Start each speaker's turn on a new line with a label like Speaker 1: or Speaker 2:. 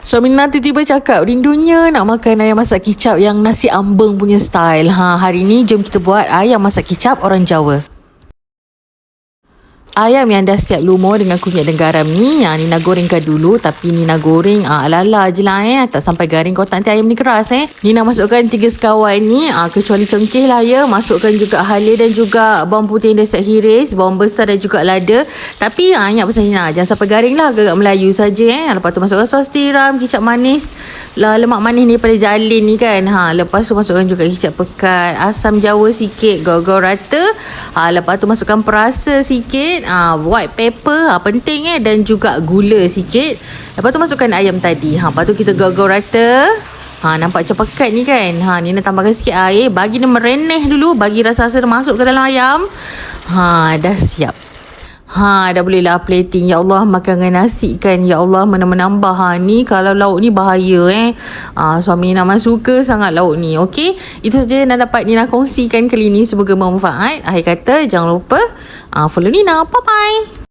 Speaker 1: Suami nanti tiba cakap, rindunya nak makan ayam masak kicap yang nasi ambeng punya style. Hari ni jom kita buat ayam masak kicap orang Jawa. Ayam yang dah siap lumur dengan kunyit dan garam ni, Nina gorengkan dulu. Tapi Nina goreng ala-ala je lah tak sampai garing. Kau tak nanti ayam ni keras Nina masukkan 3 sekawan ni, kecuali cengkeh lah ya. Masukkan juga halia dan juga bawang putih yang dah siap hiris, bawang besar dan juga lada. Tapi ingat pesan Nina, jangan sampai garing lah, agak Melayu saja Lepas tu masukkan sos tiram, kicap manis, lemak manis ni pada jalin ni kan. Lepas tu masukkan juga kicap pekat, asam jawa sikit, gaul-gaul rata. Lepas tu masukkan perasa sikit, white pepper penting dan juga gula sikit. Lepas tu masukkan ayam tadi. Lepas tu kita gaul-gaul rata. Nampak macam pekat ni kan. Nina tambahkan sikit air, bagi dia mereneh dulu, bagi rasa-rasa dia masuk ke dalam ayam. Dah siap. Dah boleh lah plating. Ya Allah, makan dengan nasi kan. Ya Allah, menambah ni kalau lauk ni bahaya suami Nina memang suka sangat lauk ni. Okey, itu saja yang dapat Nina kongsikan kali ni. Semoga bermanfaat. Akhir kata, jangan lupa follow Nina. Bye bye.